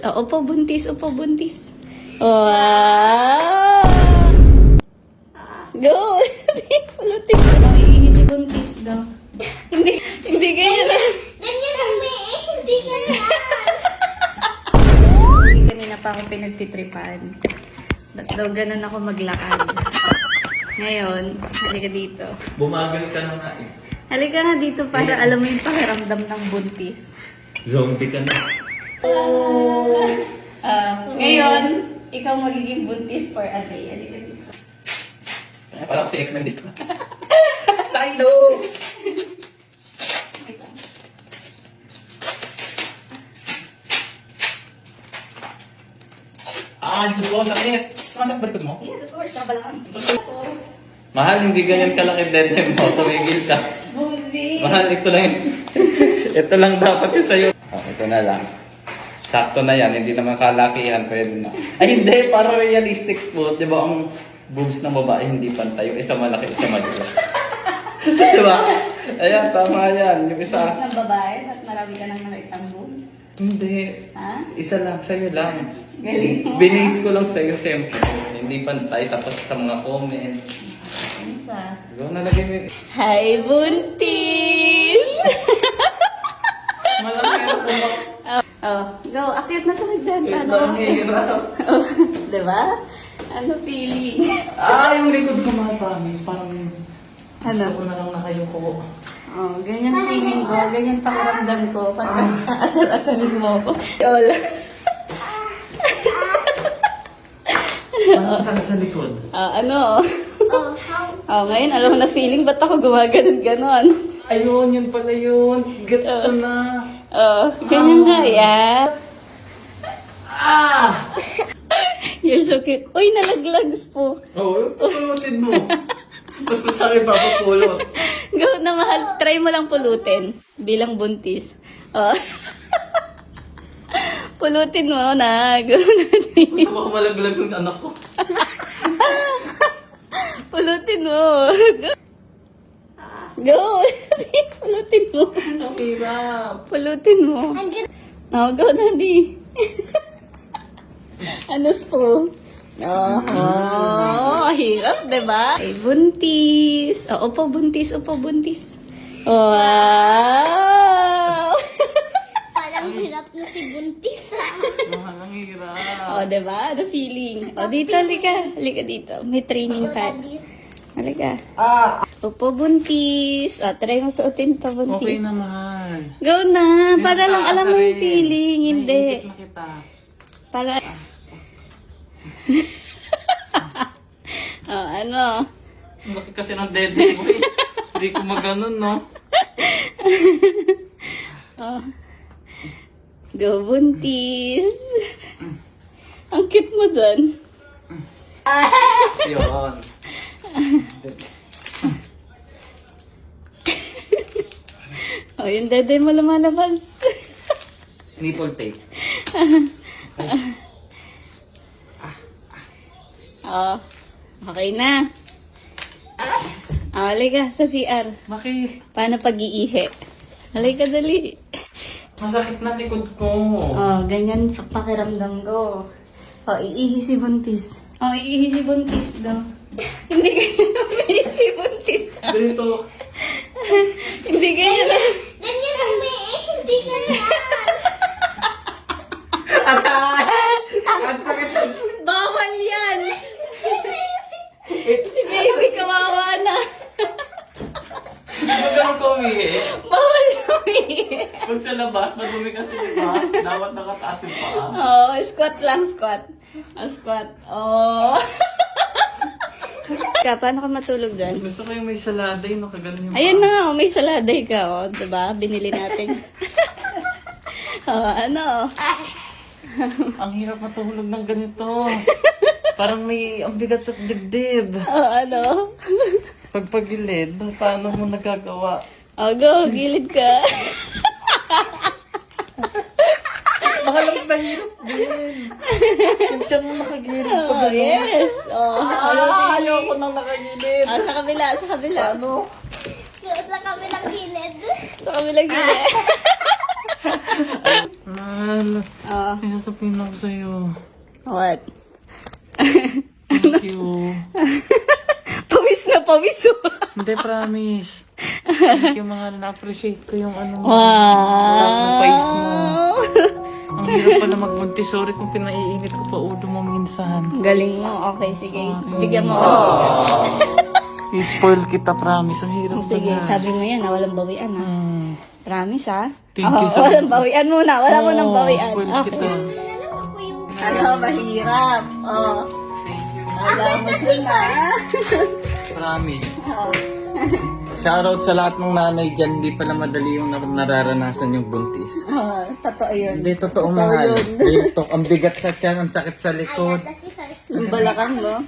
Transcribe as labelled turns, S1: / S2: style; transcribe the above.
S1: buntis. Oh, upo, buntis. Upo, buntis. Wow! Go! Pulutin ko na. Iihit si buntis. Go. Hindi ganyan.
S2: Ganyan ang may hindi ganyan.
S1: Kanina pa ako pinagtitripan. Ba't daw ganun ako maglakad? Ngayon, halika dito.
S3: Bumagal ka na nga eh.
S1: Halika nga dito para alam mo yung pakiramdam ng buntis.
S3: Zombie ka na.
S1: Ngayon, ikaw magiging buntis for a day. Halika dito.
S3: Parang si X-Men dito. Silo!
S1: Wait lang.
S3: Likod ko, sakit. Sumasak ba likod mo?
S1: Yes, of course. Kabalaan.
S3: Mahal, hindi ganyan kalaki deadline mo. Tumigil ka.
S1: Buzi!
S3: Mahal, ito lang yun. Ito lang dapat yung sa'yo. Oh, ito na lang. Sakto na yan, hindi naman kalakihan, pwede na. Ay hindi, para realistic po. Di ba ang boobs ng babae hindi pantay? Yung isa malaki, isa maliit. Di ba? Ayan, tama yan. Yung isa.
S1: Bukas ng babae, at marami ka nang nakitang boobs.
S3: Hindi.
S1: Ha?
S3: Isa lang, sa'yo lang.
S1: Galing mo.
S3: Binase ko lang sa'yo, siyempre. Hindi pantay, tapos sa mga comment.
S1: Isa.
S3: Ikaw nalagay mo yun.
S1: Hi, buntis!
S3: Malaki na pumak.
S1: Go. Akyat na sa hagdan. Ano?
S3: Hirap.
S1: Diba? Ano feeling?
S3: Yung likod ko mga promise. Parang
S1: Ano?
S3: gusto ko na lang nakayuko.
S1: Ganyan feeling ko. Ganyan pakiramdam ko. Pagkas asal-asalin mo ko. Yola.
S3: Parang sakit sa likod.
S1: Ano?
S2: Oh, how?
S1: Ngayon, alam mo na feeling. Ba't ako gumaganon-ganon?
S3: Ayun, yun pala yun. Gets ko na.
S1: Ganyan nga yan.
S3: Ah!
S1: You're so cute. Uy, nalaglags po.
S3: Oo, pupulutin mo. Mas masakit pa pupulot.
S1: Go na mahal. Try mo lang pulutin. Bilang buntis. Pulutin mo na. Go na.
S3: Gusto ko malaglag ng anak ko.
S1: Pulutin mo. Go. Pulutin mo.
S3: Ang hirap.
S1: Pulutin mo. Go na di. Anos po. Hirap, diba? Ay, buntis. Upo, buntis. Upo, buntis. Wow!
S2: Parang hirap na si Buntis.
S3: Mahal ang hirap.
S1: Diba? The feeling. Dito, halika. Halika dito. May training pad. Halika. Upo, buntis. Try mo suotin to, buntis.
S3: Okay na, mahal.
S1: Go na. Para lang alam mo yung
S3: Aasarin.
S1: feeling. Hindi.
S3: Naiisip na kita.
S1: Para... ano?
S3: Ang laki kasi ng dede mo eh. Hindi ko maganon, no?
S1: Go, buntis. Ang cute mo dyan.
S3: Yun.
S1: Yung dede mo lumalabas.
S3: Nipple tape.
S1: Okay na. Halika sa CR.
S3: Bakit?
S1: Paano pag-iihi? Halika, dali.
S3: Masakit na likod ko.
S1: Ganyan pakiramdam ko. Iihi si buntis. Iihi si buntis. Go. Hindi ganyan umihi si buntis.
S3: Ganito.
S1: Hindi ganyan.
S2: Ganyan ang may hindi ganyan.
S3: Ang sakit na.
S1: Bawal yan! Si baby kawawa na.
S3: Huwag ganun ko umihi.
S1: Bawal umihi.
S3: Pag sa labas, madumi kasi diba? Dapat nakataas yung paa.
S1: Squat lang, squat. Squat. Paano ka matulog dyan?
S3: Gusto ko yung may salada yun, nakaganon yung
S1: Ayun na, may saladay ka, diba? Binili natin. Ano?
S3: Ang hirap matulog ng ganito. Parang may ang bigat sa dibdib.
S1: Ano?
S3: Pagpagilid, paano mo nagagawa?
S1: Go, gilid ka.
S3: Makalang mahirap din. Yung tiyan mo nakagilid pa gano'n.
S1: Yes.
S3: Ayoko nang nakagilid.
S1: Sa kabila, sa kabila.
S3: Ano?
S2: Sa kabilang gilid.
S1: Sa kabilang gilid.
S3: Mahal.
S1: Oh,
S3: Kaya sabihin ako sa'yo.
S1: what?
S3: Thank you.
S1: Pawis na pawis oh.
S3: Hindi, promise. Thank you, mahal. Na-appreciate ko yung ano mo.
S1: Wow.
S3: Sacrifice mo. Ang hirap pala magbuntis. Sorry kung pinaiinit ko pa ulo mo minsan.
S1: Galing mo. Okay, sige.
S3: Sorry.
S1: Bigyan mo ako.
S3: I-spoil kita, promise. Ang hirap
S1: Sige,
S3: pala.
S1: sabi mo yan, walang bawian ha. Promise ha?
S3: Thank you so
S1: walang
S3: much.
S1: bawian muna. Wala mo nang bawian.
S3: Spoil
S1: Okay.
S3: kita.
S1: Ano, mahirap. Oh. Wala mo dun ha.
S3: Promise.
S1: Oh.
S3: Shoutout sa lahat ng nanay dyan. Hindi pala madali yung nararanasan yung buntis.
S1: Oh, totoo yun.
S3: Hindi, totoo
S1: Totoo
S3: mahal.
S1: yun.
S3: Dito, ang bigat sa tiyan, ang sakit sa likod.
S1: Yung balakang mo.